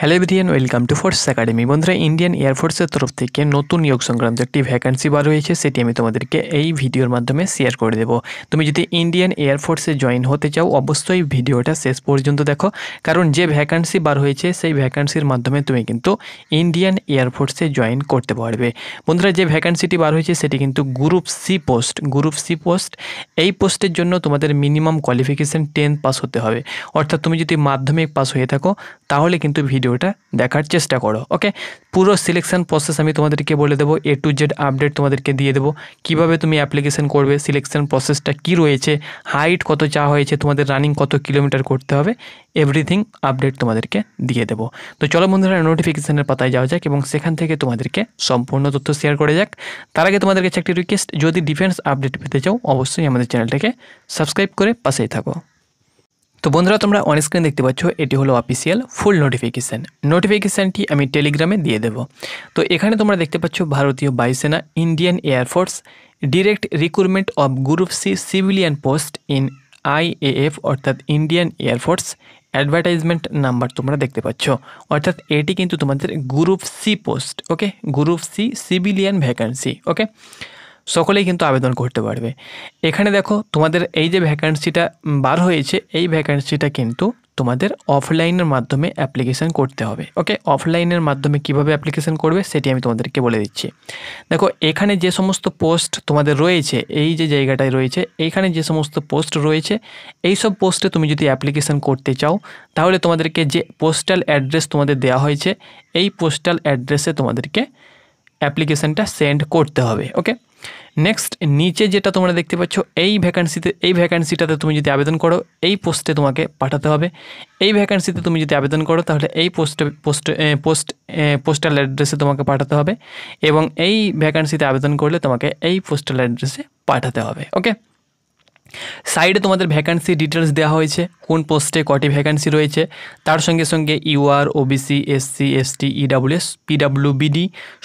Hello everyone, welcome to force academy. বন্ধুরা, Indian এয়ারফোর্সের তরফ থেকে নতুন নিয়োগ সংক্রান্ত একটি ভ্যাকান্সি বার হয়েছে, সেটি আমি তোমাদেরকে এই ভিডিওর মাধ্যমে শেয়ার করে দেবো। তুমি যদি ইন্ডিয়ান এয়ারফোর্সে জয়েন হতে চাও, অবশ্যই ভিডিওটা শেষ পর্যন্ত দেখো, কারণ যে ভ্যাকান্সি বার হয়েছে সেই ভ্যাকান্সির মাধ্যমে তুমি কিন্তু ইন্ডিয়ান এয়ারফোর্সে জয়েন করতে পারবে। বন্ধুরা, যে ভ্যাকান্সিটি বার হয়েছে সেটি কিন্তু গ্রুপ সি পোস্ট। এই পোস্টের জন্য তোমাদের মিনিমাম কোয়ালিফিকেশান 10 পাস হতে হবে। অর্থাৎ তুমি যদি মাধ্যমিক পাস হয়ে থাকো তাহলে কিন্তু ভিডিওটা দেখার চেষ্টা করো। ওকে, পুরো সিলেকশন প্রসেস আমি তোমাদেরকে বলে দেবো, A to Z আপডেট তোমাদেরকে দিয়ে দেবো, কিভাবে তুমি অ্যাপ্লিকেশন করবে, সিলেকশন প্রসেসটা কি রয়েছে, হাইট কত চাওয়া হয়েছে, তোমাদের রানিং কত কিলোমিটার করতে হবে, এভরিথিং আপডেট তোমাদেরকে দিয়ে দেবো। তো চলো বন্ধুরা, নোটিফিকেশনের পাতায় যাওয়া যাক এবং সেখান থেকে তোমাদেরকে সম্পূর্ণ তথ্য শেয়ার করে যাক। তার আগে তোমাদের কাছে একটি রিকোয়েস্ট, যদি ডিফেন্স আপডেট পেতে চাও অবশ্যই আমাদের চ্যানেলটাকে সাবস্ক্রাইব করে পাশেই থাকো। তো বন্ধুরা, তোমরা অন স্ক্রিন দেখতে পাচ্ছ, এটি হলো অফিসিয়াল ফুল নোটিফিকেশানটি আমি টেলিগ্রামে দিয়ে দেব। তো এখানে তোমরা দেখতে পাচ্ছ, ভারতীয় বায়ুসেনা Indian air force direct recruitment of group C civilian post in IAF অর্থাৎ ইন্ডিয়ান এয়ারফোর্স অ্যাডভার্টাইজমেন্ট নাম্বার তোমরা দেখতে পাচ্ছ। অর্থাৎ এটি কিন্তু তোমাদের group C post. Okay, group C civilian vacancy. Okay, সকলেই কিন্তু আবেদন করতে পারবে। এখানে দেখো, তোমাদের এই যে ভ্যাকান্সিটা বার হয়েছে, এই ভ্যাকান্সিটা কিন্তু তোমাদের অফলাইনের মাধ্যমে অ্যাপ্লিকেশান করতে হবে। ওকে, অফলাইনের মাধ্যমে কিভাবে অ্যাপ্লিকেশান করবে সেটি আমি তোমাদেরকে বলে দিচ্ছি। দেখো, এখানে যে সমস্ত পোস্ট তোমাদের রয়েছে, এই যে জায়গাটায় রয়েছে, এইখানে যে সমস্ত পোস্ট রয়েছে, এই সব পোস্টে তুমি যদি অ্যাপ্লিকেশান করতে চাও তাহলে তোমাদেরকে যে পোস্টাল অ্যাড্রেস তোমাদের দেওয়া হয়েছে, এই পোস্টাল অ্যাড্রেসে তোমাদেরকে অ্যাপ্লিকেশানটা সেন্ড করতে হবে। ওকে, নেক্সট নিচে যেটা তোমরা দেখতে পাচ্ছ, এই ভ্যাকান্সিটাতে তুমি যদি আবেদন করো, এই পোস্টে তোমাকে পাঠাতে হবে। এই ভ্যাকান্সিতে তুমি যদি আবেদন করো তাহলে এই পোস্টাল অ্যাড্রেসে তোমাকে পাঠাতে হবে, এবং এই ভ্যাকান্সিতে আবেদন করলে তোমাকে এই পোস্টাল অ্যাড্রেসে পাঠাতে হবে। ওকে, সাইডে তোমাদের ভ্যাকান্সি ডিটেলস দেওয়া হয়েছে, কোন পোস্টে কটি ভ্যাকান্সি রয়েছে, তার সঙ্গে সঙ্গে UR, OBC, SC, ST, EWS, PWBD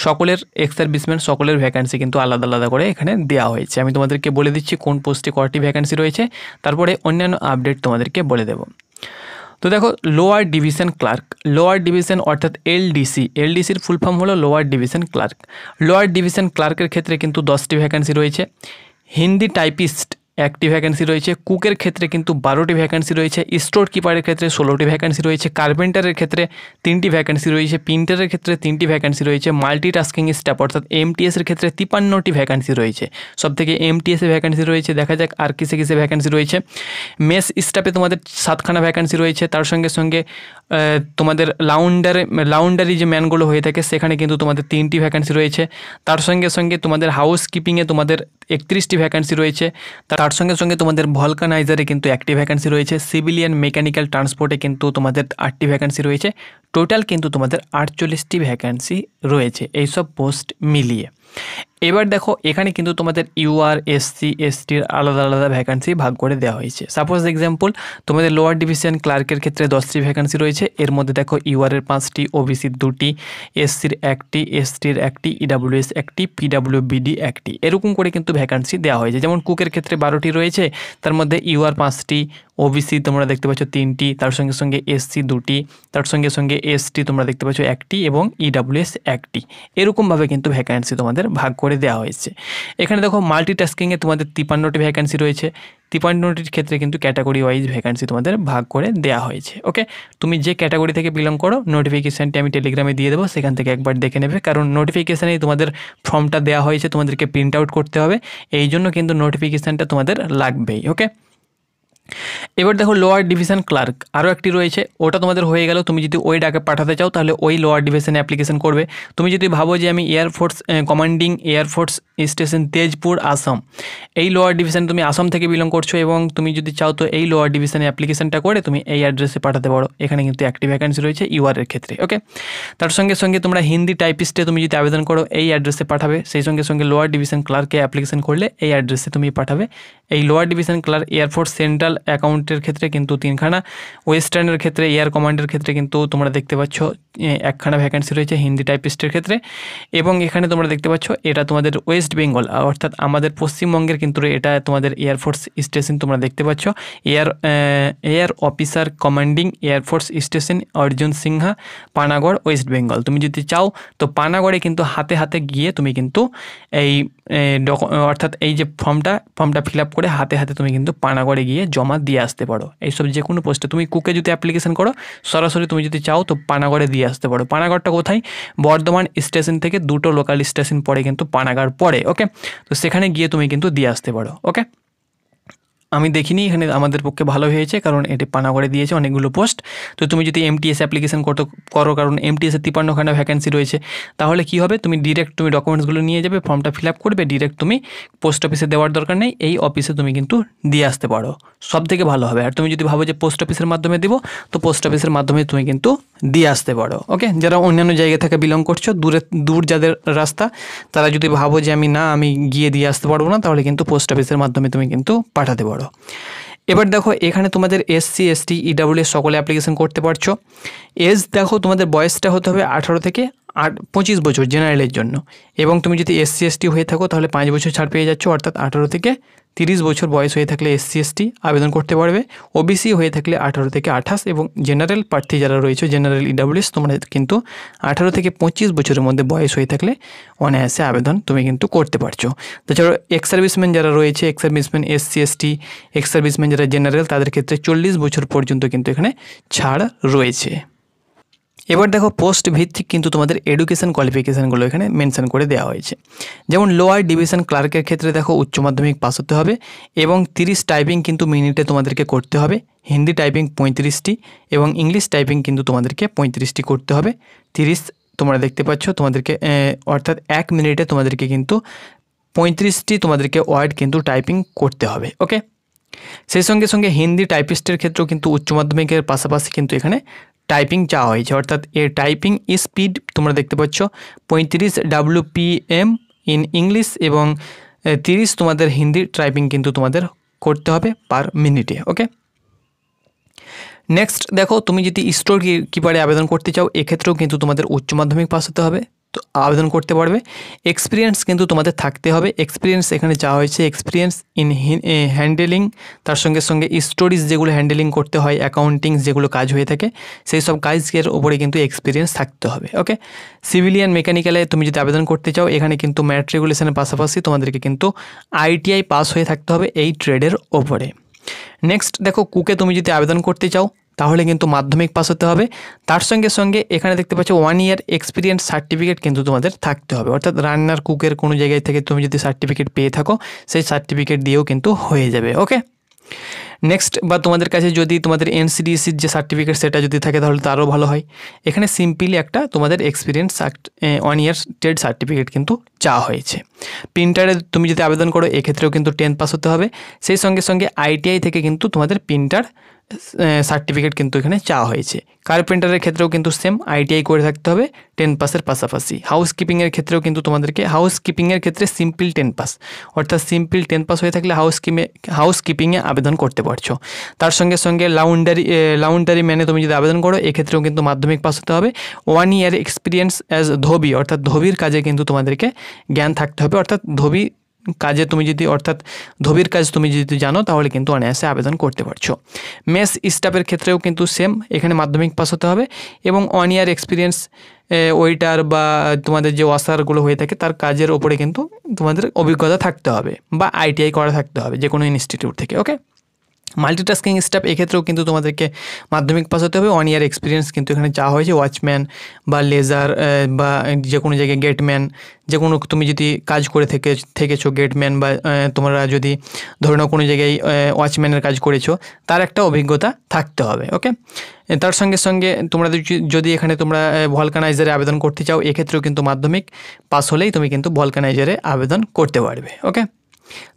সকলের এক্স-সার্ভিসম্যান সকলের ভ্যাকান্সি কিন্তু আলাদা আলাদা করে এখানে দেওয়া হয়েছে। আমি তোমাদেরকে বলে দিচ্ছি কোন পোস্টে কটি ভ্যাকান্সি রয়েছে, তারপরে অন্যান্য আপডেট তোমাদেরকে বলে দেব। তো দেখো, লোয়ার ডিভিশন অর্থাৎ LDCর ফুল ফর্ম হলো lower division clerk. Lower division ক্লার্কের ক্ষেত্রে কিন্তু 10টি ভ্যাকান্সি রয়েছে। হিন্দি টাইপিস্ট 1টি ভ্যাকান্সি রয়েছে। কুকের ক্ষেত্রে কিন্তু 12টি ভ্যাকান্সি রয়েছে। স্টোর কিপারের ক্ষেত্রে 16টি ভ্যাকান্সি রয়েছে। কার্পেন্টারের ক্ষেত্রে 3টি ভ্যাকান্সি রয়েছে। প্রিন্টারের ক্ষেত্রে 3টি ভ্যাকান্সি রয়েছে। মাল্টিটাস্কিং স্টাফ অর্থাৎ MTS-এর ক্ষেত্রে 53টি ভ্যাকান্সি রয়েছে। সবথেকে MTS-এ ভ্যাকান্সি রয়েছে। দেখা যাক আর কিসে কিসে ভ্যাকান্সি রয়েছে। মেস স্টাফে তোমাদের 7খানা ভ্যাকান্সি রয়েছে। তার সঙ্গে সঙ্গে তোমাদের লাউন্ডারি যে ম্যানগুলো হয়ে থাকে সেখানে কিন্তু তোমাদের 3টি ভ্যাকান্সি রয়েছে। তার সঙ্গে সঙ্গে তোমাদের হাউস কিপিংয়ে তোমাদের 31টি ভ্যাকান্সি রয়েছে। তার সঙ্গে সঙ্গে তোমাদের ভলকানাইজারে কিন্তু 1টি ভ্যাকান্সি রয়েছে। সিভিলিয়ান মেকানিক্যাল ট্রান্সপোর্টে কিন্তু তোমাদের 8টি ভ্যাকান্সি রয়েছে। টোটাল কিন্তু তোমাদের 48টি ভ্যাকান্সি রয়েছে এইসব পোস্ট মিলিয়ে। এবার দেখো, এখানে কিন্তু তোমাদের UR, SC, STর আলাদা আলাদা ভ্যাকান্সি ভাগ করে দেওয়া হয়েছে। সাপোজ এক্সাম্পল, তোমাদের লোয়ার ডিভিশন ক্লার্কের ক্ষেত্রে 10টি ভ্যাকান্সি রয়েছে। এর মধ্যে দেখো UR-এর 5টি, OBC-র 2টি, SC-র 1টি, ST-র 1টি, EWS 1টি, PWBD 1টি, এরকম করে কিন্তু ভ্যাকান্সি দেওয়া হয়েছে। যেমন কুকের ক্ষেত্রে 12টি রয়েছে, তার মধ্যে UR 5টি, OBC তোমরা দেখতে পাচ্ছ 3টি, তার সঙ্গে সঙ্গে SC 2টি, তার সঙ্গে সঙ্গে ST তোমরা দেখতে পাচ্ছ 1টি এবং EWS 1টি, এরকমভাবে কিন্তু ভ্যাকান্সি তোমাদের ভাগ করে দেওয়া হয়েছে। এখানে দেখো, মাল্টিটাস্কিংয়ে তোমাদের 53টি ভ্যাকান্সি রয়েছে। 53টির ক্ষেত্রে কিন্তু ক্যাটাগরি ওয়াইজ ভ্যাকান্সি তোমাদের ভাগ করে দেওয়া হয়েছে। ওকে, তুমি যে ক্যাটাগরি থেকে বিলং করো, নোটিফিকেশানটি আমি টেলিগ্রামে দিয়ে দেবো, সেখান থেকে একবার দেখে নেবে, কারণ নোটিফিকেশানেই তোমাদের ফর্মটা দেওয়া হয়েছে, তোমাদেরকে প্রিন্ট আউট করতে হবে, এই জন্য কিন্তু নোটিফিকেশানটা তোমাদের লাগবেই। ওকে, এবার দেখো, লোয়ার ডিভিশন ক্লার্ক আরও একটি রয়েছে, ওটা তোমাদের হয়ে গেল। তুমি যদি ওই ডাকে পাঠাতে চাও তাহলে ওই লোয়ার ডিভিশনে অ্যাপ্লিকেশন করবে। তুমি যদি ভাবো যে আমি commanding air force station Tezpur, Assam, এই লোয়ার ডিভিশন তুমি আসাম থেকে বিলং করছো এবং তুমি যদি চাও তো এই লোয়ার ডিভিশনে অ্যাপ্লিকেশনটা করে তুমি এই অ্যাড্রেসে পাঠাতে পারো। এখানে কিন্তু 1টি ভ্যাকান্সি রয়েছে UR-এর ক্ষেত্রে। ওকে, তার সঙ্গে সঙ্গে তোমরা হিন্দি টাইপিস্টে তুমি যদি আবেদন করো এই অ্যাড্রেসে পাঠাবে। সেই সঙ্গে সঙ্গে লোয়ার ডিভিশন ক্লার্কে অ্যাপ্লিকেশন করলে এই অ্যাড্রেসে তুমি পাঠাবে। এই lower division clerk air force central অ্যাকাউন্টের ক্ষেত্রে কিন্তু 3খানা, ওয়েস্টার্নের ক্ষেত্রে এয়ার কমান্ডের ক্ষেত্রে কিন্তু তোমরা দেখতে পাচ্ছ 1খানা ভ্যাকেন্সি রয়েছে হিন্দি টাইপিস্টের ক্ষেত্রে। এবং এখানে তোমরা দেখতে পাচ্ছ এটা তোমাদের ওয়েস্ট বেঙ্গল অর্থাৎ আমাদের পশ্চিমবঙ্গের কিন্তু এটা তোমাদের এয়ারফোর্স স্টেশন তোমরা দেখতে পাচ্ছ, air officer commanding air force station Arjun Singha, Panagarh, West Bengal. তুমি যদি চাও তো পানাগড়ে কিন্তু হাতে হাতে গিয়ে তুমি কিন্তু এই অর্থাৎ এই যে ফর্মটা ফিল আপ করে হাতে হাতে তুমি কিন্তু পানাগড়ে গিয়ে জমা দিয়ে আসতে পারো। এইসব যে কোনো পোস্টে তুমি কুকে যদি অ্যাপ্লিকেশন করো সরাসরি তুমি যদি চাও তো পানাগড়ে দিয়ে আসতে পারো। পানাগড়টা কোথায়? বর্ধমান স্টেশন থেকে 2টো লোকাল স্টেশন পরে কিন্তু পানাগড় পড়ে। ওকে, তো সেখানে গিয়ে তুমি কিন্তু দিয়ে আসতে পারো। ওকে, আমি দেখিনি, এখানে আমাদের পক্ষে ভালো হয়েছে কারণ এটি পানাগড়ে দিয়েছে অনেকগুলো পোস্ট। তো তুমি যদি এমটিএস অ্যাপ্লিকেশন করো কারণ এমটিএসে 53খানা ভ্যাকেন্সি রয়েছে, তাহলে কি হবে তুমি ডিরেক্ট তুমি ডকুমেন্টসগুলো নিয়ে যাবে, ফর্মটা ফিল আপ করবে, ডিরেক্ট তুমি পোস্ট অফিসে দেওয়ার দরকার নেই, এই অফিসে তুমি কিন্তু দিয়ে আসতে পারো, সব থেকে ভালো হবে। আর তুমি যদি ভাবো যে পোস্ট অফিসের মাধ্যমে দিব তো পোস্ট অফিসের মাধ্যমে তুমি কিন্তু দিয়ে আসতে পারো। ওকে, যারা অন্যান্য জায়গা থেকে বিলং করছো, দূর যাদের রাস্তা, তারা যদি ভাবো যে আমি গিয়ে দিয়ে আসতে পারবো না, তাহলে কিন্তু পোস্ট অফিসের মাধ্যমে তুমি কিন্তু পাঠাতে পারো। এবার দেখো এখানে তোমাদের SC ST EWS সকলে অ্যাপ্লিকেশন করতে পারছো। এজ দেখো তোমাদের বয়সটা হতে হবে 18 থেকে 25 বছর জেনারেলের জন্য, এবং তুমি যদি SC ST হয়ে থাকো তাহলে 5 বছর ছাড় পেয়ে যাচ্ছ, অর্থাৎ 18 থেকে 30 বছর বয়স হয়ে থাকলে SC ST আবেদন করতে পারবে। OBC হয়ে থাকলে 18 থেকে 28, এবং জেনারেল প্রার্থী যারা রয়েছে জেনারেল EWS তোমরা কিন্তু 18 থেকে 25 বছরের মধ্যে বয়স হয়ে থাকলে অনায়াসে আবেদন তুমি কিন্তু করতে পারছো। তাছাড়াও এক্স সার্ভিসম্যান যারা রয়েছে, ex serviceman SC ST ex serviceman যারা জেনারেল, তাদের ক্ষেত্রে 40 বছর পর্যন্ত কিন্তু এখানে ছাড় রয়েছে। এবার দেখো পোস্ট ভিত্তিক কিন্তু তোমাদের এডুকেশন কোয়ালিফিকেশানগুলো এখানে মেনশন করে দেওয়া হয়েছে। যেমন লোয়ার ডিভিশন ক্লার্কের ক্ষেত্রে দেখো উচ্চ মাধ্যমিক পাস হতে হবে, এবং 30 টাইপিং কিন্তু মিনিটে তোমাদেরকে করতে হবে, হিন্দি টাইপিং 35টি, এবং ইংলিশ টাইপিং কিন্তু তোমাদেরকে 35টি করতে হবে। 30 তোমরা দেখতে পাচ্ছ তোমাদেরকে অর্থাৎ 1 মিনিটে তোমাদেরকে কিন্তু 35টি তোমাদেরকে ওয়ার্ড কিন্তু টাইপিং করতে হবে। ওকে, সেই সঙ্গে সঙ্গে হিন্দি টাইপিস্টের ক্ষেত্রেও কিন্তু উচ্চ মাধ্যমিকের পাশাপাশি কিন্তু এখানে টাইপিং চাওয়া হয়েছে, অর্থাৎ এর টাইপিং স্পিড তোমরা দেখতে পাচ্ছ 35 WPM ইন ইংলিশ, এবং 30 তোমাদের হিন্দি টাইপিং কিন্তু তোমাদের করতে হবে পার মিনিটে। ওকে, নেক্সট দেখো তুমি যদি স্টোর কিপারে আবেদন করতে চাও এক্ষেত্রেও কিন্তু তোমাদের উচ্চ মাধ্যমিক পাস হতে হবে, তো আবেদন করতে পারবে। এক্সপিরিয়েন্স কিন্তু তোমাদের থাকতে হবে, এক্সপিরিয়েন্স এখানে চাওয়া হয়েছে এক্সপিরিয়েন্স ইন হ্যান্ডেলিং, তার সঙ্গে সঙ্গে স্টোরিজ যেগুলো হ্যান্ডেলিং করতে হয়, অ্যাকাউন্টিং যেগুলো কাজ হয়ে থাকে সেই সব কাজের ওপরে কিন্তু এক্সপিরিয়েন্স থাকতে হবে। ওকে, সিভিলিয়ান মেকানিক্যালে তুমি যদি আবেদন করতে চাও এখানে কিন্তু ম্যাট্রিকুলেশনের পাশাপাশি তোমাদেরকে কিন্তু ITI পাস হয়ে থাকতে হবে এই ট্রেডের ওপরে। নেক্সট দেখো কুকে তুমি যদি আবেদন করতে চাও তাহলে কিন্তু মাধ্যমিক পাস হতে হবে, তার সঙ্গে সঙ্গে এখানে দেখতে পাচ্ছ 1 ইয়ার এক্সপিরিয়েন্স সার্টিফিকেট কিন্তু তোমাদের থাকতে হবে, অর্থাৎ রান্নার কুকের কোনো জায়গায় থেকে তুমি যদি সার্টিফিকেট পেয়ে থাকো সেই সার্টিফিকেট দিয়েও কিন্তু হয়ে যাবে। ওকে, নেক্সট বা তোমাদের কাছে যদি তোমাদের NCDCর যে সার্টিফিকেট সেটা যদি থাকে তাহলে তো আরও ভালো হয়। এখানে সিম্পলি একটা তোমাদের এক্সপিরিয়েন্স 1 ইয়ার ট্রেড সার্টিফিকেট কিন্তু চাওয়া হয়েছে। প্রিন্টারে তুমি যদি আবেদন করো এক্ষেত্রেও কিন্তু 10 পাস হতে হবে, সেই সঙ্গে সঙ্গে ITI থেকে কিন্তু তোমাদের প্রিন্টার সার্টিফিকেট কিন্তু এখানে চাওয়া হয়েছে। কার্পেন্টারের ক্ষেত্রেও কিন্তু সেম ITI করে থাকতে হবে 10 পাসের পাশাপাশি। হাউসকিপিংয়ের ক্ষেত্রেও কিন্তু তোমাদেরকে হাউসকিপিংয়ের ক্ষেত্রে সিম্পল 10 পাস, অর্থাৎ সিম্পল 10 পাস হয়ে থাকলে হাউসকিপিংয়ে আবেদন করতে পারছো। তার সঙ্গে সঙ্গে লাউন্ডারি ম্যানে তুমি যদি আবেদন করো এক্ষেত্রেও কিন্তু মাধ্যমিক পাস হতে হবে। 1 ইয়ার এক্সপিরিয়েন্স অ্যাজ ধোবি, অর্থাৎ ধোবির কাজে কিন্তু তোমাদেরকে জ্ঞান থাকতে হবে, অর্থাৎ ধোবি কাজে তুমি যদি অর্থাৎ ধোবির কাজ তুমি যদি জানো তাহলে কিন্তু অনায়াসে আবেদন করতে পারছো। মেস স্টাফের ক্ষেত্রেও কিন্তু সেম, এখানে মাধ্যমিক পাস হতে হবে, এবং 1 ইয়ার এক্সপিরিয়েন্স ওয়েটার বা তোমাদের যে ওয়াশারগুলো হয়ে থাকে তার কাজের ওপরে কিন্তু তোমাদের অভিজ্ঞতা থাকতে হবে, বা ITI করা থাকতে হবে যে কোনো ইনস্টিটিউট থেকে। ওকে, মাল্টিটাস্কিং স্টাফ এক্ষেত্রেও কিন্তু তোমাদেরকে মাধ্যমিক পাস হতে হবে। 1 ইয়ার এক্সপিরিয়েন্স কিন্তু এখানে চাওয়া হয়েছে। ওয়াচম্যান বা লেজার বা যে কোনো জায়গায় গেটম্যান, যে কোনো তুমি যদি কাজ করে থেকেছো গেটম্যান, বা তোমরা যদি ধরে নাও কোনো জায়গায় ওয়াচম্যানের কাজ করেছো, তার একটা অভিজ্ঞতা থাকতে হবে। ওকে, তার সঙ্গে সঙ্গে তোমরা যদি এখানে তোমরা ভলকানাইজারে আবেদন করতে চাও এক্ষেত্রেও কিন্তু মাধ্যমিক পাস হলেই তুমি কিন্তু ভলকানাইজারে আবেদন করতে পারবে। ওকে,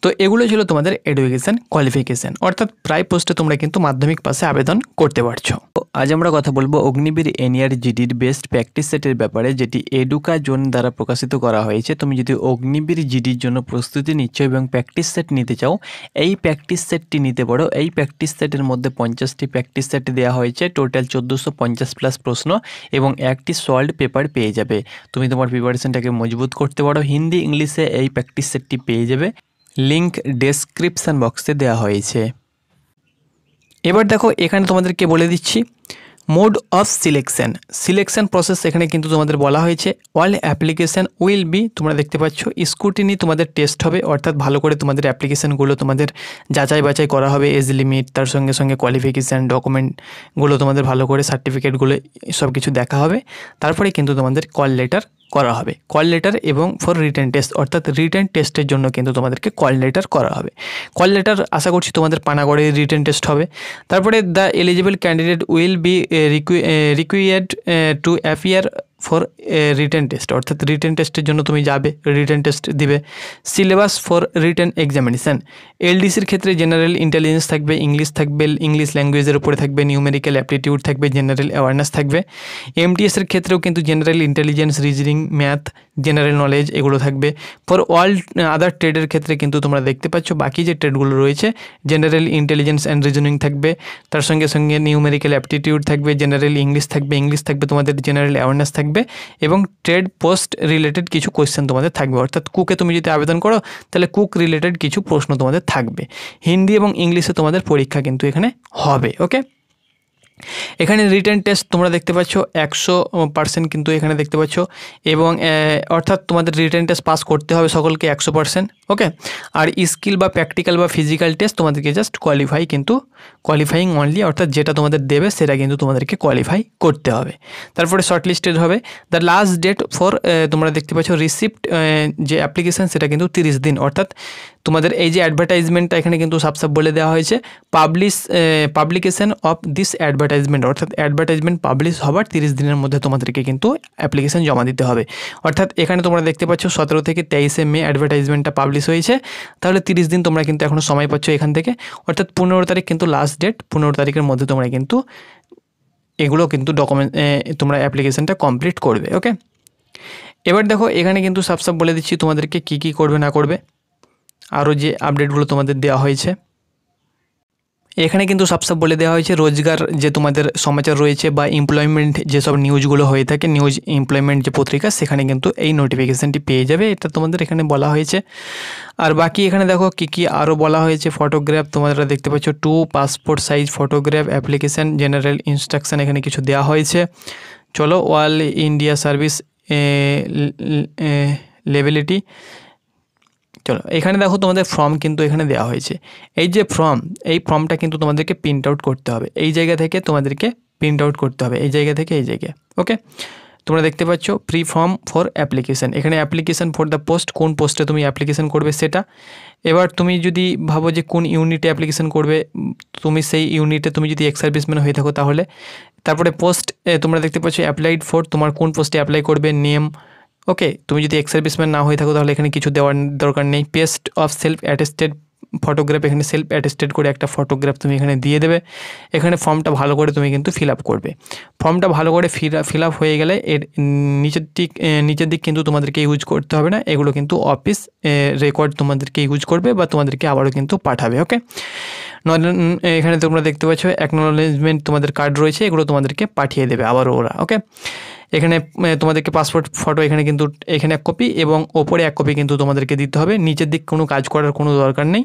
তো এগুলো ছিল তোমাদের এডুকেশন কোয়ালিফিকেশান, অর্থাৎ প্রায় পোস্টে তোমরা কিন্তু মাধ্যমিক পাশে আবেদন করতে পারছো। তো আজ আমরা কথা বলবো অগ্নিবীর এনইআর জিডির বেস্ট প্র্যাকটিস সেটের ব্যাপারে, যেটি এডুকা জোন দ্বারা প্রকাশিত করা হয়েছে। তুমি যদি অগ্নিবীর জিডির জন্য প্রস্তুতি নিচ্ছ এবং প্র্যাকটিস সেট নিতে চাও, এই প্র্যাকটিস সেটটি নিতে পারো। এই প্র্যাকটিস সেটের মধ্যে 50টি প্র্যাকটিস সেট দেওয়া হয়েছে, টোটাল 1450 প্লাস প্রশ্ন এবং একটি সলভড পেপার পেয়ে যাবে। তুমি তোমার প্রিপারেশনটাকে মজবুত করতে পারো। হিন্দি ইংলিশে এই প্র্যাকটিস সেটটি পেয়ে যাবে, লিঙ্ক ডেসক্রিপশান বক্সে দেওয়া হয়েছে। এবার দেখো, এখানে তোমাদেরকে বলে দিচ্ছি মোড অফ সিলেকশন প্রসেস। এখানে কিন্তু তোমাদের বলা হয়েছে অল অ্যাপ্লিকেশান উইল বি, তোমরা দেখতে পাচ্ছ স্ক্রুটিনি, তোমাদের টেস্ট হবে, অর্থাৎ ভালো করে তোমাদের অ্যাপ্লিকেশানগুলো তোমাদের যাচাই বাছাই করা হবে, এজ লিমিট, তার সঙ্গে সঙ্গে কোয়ালিফিকেশান, ডকুমেন্টগুলো তোমাদের ভালো করে, সার্টিফিকেটগুলো সব কিছু দেখা হবে। তারপরে কিন্তু তোমাদের কল লেটার করা হবে, কল লেটার এবং ফর রিটেন টেস্ট, অর্থাৎ রিটেন টেস্টের জন্য কিন্তু তোমাদেরকে কল লেটার করা হবে। কল লেটার আশা করছি তোমাদের পানাগড়ে রিটেন টেস্ট হবে। তারপরে the eligible candidate will be required to appear for written test, অর্থাৎ রিটেন টেস্টের জন্য তুমি যাবে, রিটেন টেস্ট দিবে। সিলেবাস ফর রিটেন এক্সামিনেশান, এলডিসির ক্ষেত্রে জেনারেল ইন্টেলিজেন্স থাকবে, ইংলিশ থাকবে, ইংলিশ ল্যাঙ্গুয়েজের উপরে থাকবে, নিউমেরিক্যাল অ্যাপটিটিউড থাকবে, জেনারেল অ্যাওয়ারনেস থাকবে। এমটিএসের ক্ষেত্রেও কিন্তু general intelligence, reasoning, math, general knowledge এগুলো থাকবে। ফর অল আদার ট্রেডের ক্ষেত্রে কিন্তু তোমরা দেখতে পাচ্ছ বাকি যে ট্রেডগুলো রয়েছে, জেনারেল ইন্টেলিজেন্স অ্যান্ড রিজনিং থাকবে, তার সঙ্গে সঙ্গে নিউমেরিক্যাল অ্যাপটিটিউড থাকবে, জেনারেল ইংলিশ থাকবে, ইংলিশ থাকবে, তোমাদের জেনারেল অ্যাওয়ারনেস থাকবে এবং ট্রেড পোস্ট রিলেটেড কিছু কোয়েশ্চেন তোমাদের থাকবে। অর্থাৎ কুকে তুমি যদি আবেদন করো তাহলে কুক রিলেটেড কিছু প্রশ্ন তোমাদের থাকবে। হিন্দি এবং ইংলিশে তোমাদের পরীক্ষা কিন্তু এখানে হবে। ওকে, এখানে রিটেন টেস্ট তোমরা দেখতে পাচ্ছ 100% কিন্তু এখানে দেখতে পাচ্ছ, এবং অর্থাৎ তোমাদের রিটেন টেস্ট পাস করতে হবে সকলকে 100%। ওকে, আর স্কিল বা প্র্যাকটিক্যাল বা ফিজিক্যাল টেস্ট তোমাদেরকে জাস্ট কোয়ালিফাইং অনলি, অর্থাৎ যেটা তোমাদের দেবে সেটা কিন্তু তোমাদেরকে কোয়ালিফাই করতে হবে। তারপরে শর্ট লিস্টেড হবে। দ্য লাস্ট ডেট ফর, তোমরা দেখতে পাচ্ছ রিসিপ্ট যে অ্যাপ্লিকেশান সেটা কিন্তু 30 দিন, অর্থাৎ তোমাদের এই যে অ্যাডভার্টাইজমেন্টটা এখানে কিন্তু সাব বলে দেওয়া হয়েছে, পাবলিকেশন অফ দিস অ্যাডভার্টাইজমেন্ট, অর্থাৎ অ্যাডভার্টাইজমেন্ট পাবলিশ হবার 30 দিনের মধ্যে তোমাদেরকে কিন্তু অ্যাপ্লিকেশান জমা দিতে হবে। অর্থাৎ এখানে তোমরা দেখতে পাচ্ছ 17 থেকে 23 মে অ্যাডভার্টাইজমেন্টটা পাবলিশ হয়েছে, তাহলে 30 দিন তোমরা কিন্তু এখনও সময় পাচ্ছ এখান থেকে, অর্থাৎ 15 তারিখ কিন্তু লাস্ট ডেট। 15 তারিখের মধ্যে তোমরা কিন্তু এগুলো কিন্তু ডকুমেন্ট তোমরা অ্যাপ্লিকেশানটা কমপ্লিট করবে। ওকে, এবার দেখো এখানে কিন্তু সব বলে দিচ্ছি তোমাদেরকে কী কী করবে না করবে, আরও যে আপডেটগুলো তোমাদের দেওয়া হয়েছে এখানে কিন্তু সব বলে দেওয়া হয়েছে। রোজগার যে তোমাদের সমাচার রয়েছে বা এমপ্লয়মেন্ট যেসব নিউজগুলো হয়ে থাকে, নিউজ এমপ্লয়মেন্ট যে পত্রিকা, সেখানে কিন্তু এই নোটিফিকেশানটি পেয়ে যাবে, এটা তোমাদের এখানে বলা হয়েছে। আর বাকি এখানে দেখো কী কী আরও বলা হয়েছে। ফটোগ্রাফ তোমরা দেখতে পাচ্ছ, 2 passport size photograph application, general instruction এখানে কিছু দেওয়া হয়েছে। চলো, অল ইন্ডিয়া সার্ভিস লেবিলিটি, চলো এখানে দেখো তোমাদের ফর্ম কিন্তু এখানে দেওয়া হয়েছে। এই যে এই ফর্মটা কিন্তু তোমাদেরকে প্রিন্ট আউট করতে হবে, এই জায়গা থেকে তোমাদেরকে প্রিন্ট আউট করতে হবে, এই জায়গা থেকে এই জায়গায়। ওকে, তোমরা দেখতে পাচ্ছ প্রি ফর্ম ফর অ্যাপ্লিকেশান, এখানে অ্যাপ্লিকেশান ফর দ্য পোস্ট, কোন পোস্টে তুমি অ্যাপ্লিকেশান করবে সেটা। এবার তুমি যদি ভাবো যে কোন ইউনিটে অ্যাপ্লিকেশান করবে, তুমি সেই ইউনিটে তুমি যদি এক্স সার্ভিসম্যান হয়ে থাকো তাহলে। তারপরে পোস্ট তোমরা দেখতে পাচ্ছ অ্যাপ্লাইড ফর, তোমার কোন পোস্টে অ্যাপ্লাই করবে, নেম। ওকে, তুমি যদি এক্স সার্ভিসম্যান না হয়ে থাকো তাহলে এখানে কিছু দেওয়ার দরকার নেই। Paste of self attested photograph, এখানে সেলফ অ্যাটেস্টেড করে একটা ফটোগ্রাফ তুমি এখানে দিয়ে দেবে। এখানে ফর্মটা ভালো করে তুমি কিন্তু ফিল আপ করবে। ফর্মটা ভালো করে ফিল আপ হয়ে গেলে এর নিচের দিক কিন্তু তোমাদেরকে ইউজ করতে হবে না, এগুলো কিন্তু অফিস রেকর্ড তোমাদেরকে ইউজ করবে বা তোমাদেরকে আবারও কিন্তু পাঠাবে। ওকে, এখানে তোমরা দেখতে পাচ্ছ অ্যাকনোলেজমেন্ট তোমাদের কার্ড রয়েছে, এগুলো তোমাদেরকে পাঠিয়ে দেবে আবারও ওরা। ওকে, এখানে তোমাদেরকে পাসপোর্ট ফটো এখানে কিন্তু এখানে 1 কপি এবং ওপরে 1 কপি কিন্তু তোমাদেরকে দিতে হবে। নিচের দিক কোনো কাজ করার কোনো দরকার নেই।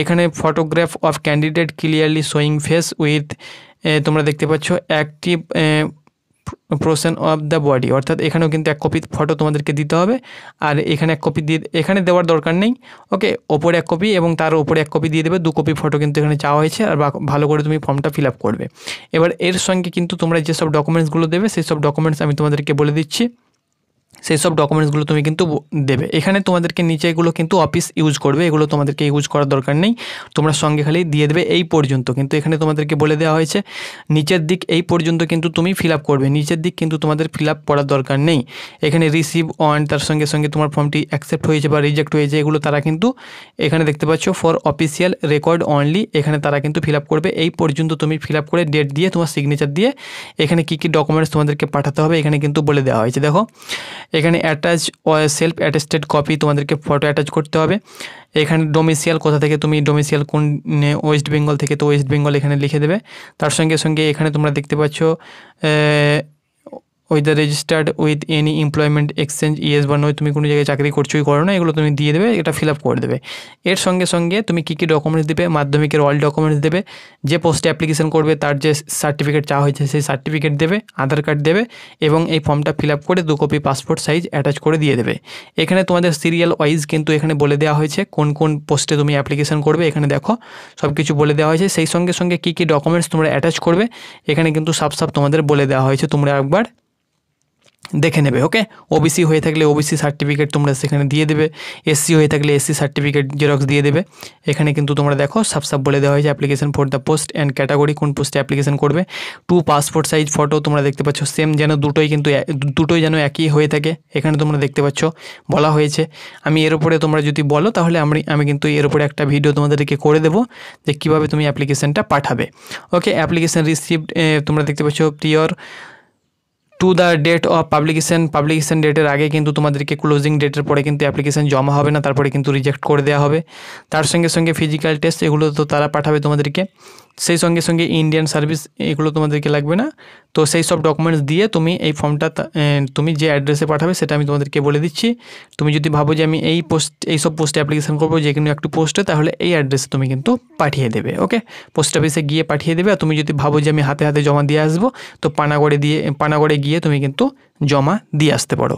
এখানে photograph of candidate clearly showing face with, তোমরা দেখতে পাচ্ছ active portion of the body, অর্থাৎ এখানেও কিন্তু 1 কপি ফটো তোমাদেরকে দিতে হবে। আর এখানে 1 কপি দিয়ে এখানে দেওয়ার দরকার নেই। ওকে, ওপরে 1 কপি এবং তার ওপরে 1 কপি দিয়ে দেবে, 2 কপি ফটো কিন্তু এখানে চাওয়া হয়েছে। আর ভালো করে তুমি ফর্মটা ফিল আপ করবে। এবার এর সঙ্গে কিন্তু তোমরা যেসব ডকুমেন্টসগুলো দেবে সেই সব ডকুমেন্টস আমি তোমাদেরকে বলে দিচ্ছি। সেই সব ডকুমেন্টসগুলো তুমি কিন্তু দেবে। এখানে তোমাদেরকে নিচে এগুলো কিন্তু অফিস ইউজ করবে, এগুলো তোমাদেরকে ইউজ করার দরকার নেই, তোমরা সঙ্গে খালি দিয়ে দেবে এই পর্যন্ত। কিন্তু এখানে তোমাদেরকে বলে দেওয়া হয়েছে নিচের দিক এই পর্যন্ত কিন্তু তুমি ফিল আপ করবে, নিচের দিক কিন্তু তোমাদের ফিল আপ করার দরকার নেই। এখানে রিসিভ অন, তার সঙ্গে সঙ্গে তোমার ফর্মটি অ্যাকসেপ্ট হয়েছে বা রিজেক্ট হয়েছে, এগুলো তারা কিন্তু এখানে দেখতে পাচ্ছ ফর অফিসিয়াল রেকর্ড অনলি, এখানে তারা কিন্তু ফিল আপ করবে। এই পর্যন্ত তুমি ফিল আপ করে ডেট দিয়ে তোমার সিগনেচার দিয়ে এখানে কী কী ডকুমেন্টস তোমাদেরকে পাঠাতে হবে এখানে কিন্তু বলে দেওয়া হয়েছে। দেখো এখানে অ্যাটাচ সেলফ অ্যাটেস্টেড কপি, তোমাদেরকে ফটো অ্যাটাচ করতে হবে। এখানে ডোমিসিয়াল কোথা থেকে, তুমি ডোমিসিয়াল কোন ওয়েস্ট বেঙ্গল থেকে, তো ওয়েস্ট বেঙ্গল এখানে লিখে দেবে। তার সঙ্গে সঙ্গে এখানে তোমরা দেখতে পাচ্ছ with the registered with any employment exchange yes বা নয়, তুমি কোনো জায়গায় চাকরি করছোই করো না, এগুলো তুমি দিয়ে দেবে, এটা ফিল আপ করে দেবে। এর সঙ্গে সঙ্গে তুমি কী কী ডকুমেন্টস দেবে, মাধ্যমিকের অল ডকুমেন্টস দেবে, যে পোস্টে অ্যাপ্লিকেশন করবে তার যে সার্টিফিকেট চাওয়া হয়েছে সেই সার্টিফিকেট দেবে, আধার কার্ড দেবে এবং এই ফর্মটা ফিল আপ করে 2 কপি পাসপোর্ট সাইজ অ্যাটাচ করে দিয়ে দেবে। এখানে তোমাদের সিরিয়াল ওয়াইজ কিন্তু এখানে বলে দেওয়া হয়েছে কোন কোন পোস্টে তুমি অ্যাপ্লিকেশন করবে, এখানে দেখো সব কিছু বলে দেওয়া হয়েছে। সেই সঙ্গে সঙ্গে কী কী ডকুমেন্টস তোমরা অ্যাটাচ করবে এখানে কিন্তু সাফ তোমাদের বলে দেওয়া হয়েছে, তোমরা একবার দেখে নেবে। ওকে, ওবিসি হয়ে থাকলে ওবিসি সার্টিফিকেট তোমরা সেখানে দিয়ে দেবে, এসসি হয়ে থাকলে এসসি সার্টিফিকেট জেরক্স দিয়ে দেবে। এখানে কিন্তু তোমরা দেখো সাফ বলে দেওয়া হয়েছে application for the post and category, কোন পোস্টে অ্যাপ্লিকেশন করবে। 2 পাসপোর্ট সাইজ ফটো তোমরা দেখতে পাচ্ছ, সেম যেন দুটোই যেন একই হয়ে থাকে, এখানে তোমরা দেখতে পাচ্ছ বলা হয়েছে। আমি এর উপরে তোমরা যদি বলো তাহলে আমি কিন্তু এর উপরে একটা ভিডিও তোমাদেরকে করে দেবো যে কীভাবে তুমি অ্যাপ্লিকেশনটা পাঠাবে। ওকে, অ্যাপ্লিকেশন রিসিভড তোমরা দেখতে পাচ্ছ prior to the date of publication ডেটের আগে কিন্তু তোমাদেরকে ক্লোজিং ডেটের পরে কিন্তু অ্যাপ্লিকেশন জমা হবে না, তারপরে কিন্তু রিজেক্ট করে দেওয়া হবে। তার সঙ্গে সঙ্গে ফিজিক্যাল টেস্ট এগুলো তো তারা পাঠাবে তোমাদেরকে, সেই সঙ্গে সঙ্গে ইন্ডিয়ান সার্ভিস এগুলো তোমাদেরকে লাগবে না। তো সেই সব ডকুমেন্টস দিয়ে তুমি এই ফর্মটা তুমি যে অ্যাড্রেসে পাঠাবে সেটা আমি তোমাদেরকে বলে দিচ্ছি। তুমি যদি ভাবো যে আমি এইসব পোস্টে অ্যাপ্লিকেশন করবো যে কোনো একটি পোস্টে, তাহলে এই অ্যাড্রেসে তুমি কিন্তু পাঠিয়ে দেবে। ওকে, পোস্ট অফিসে গিয়ে পাঠিয়ে দেবে। আর তুমি যদি ভাবো যে আমি হাতে হাতে জমা দিয়ে আসবো, তো পানাগড়ে গিয়ে তুমি কিন্তু জমা দিয়ে আসতে পারো।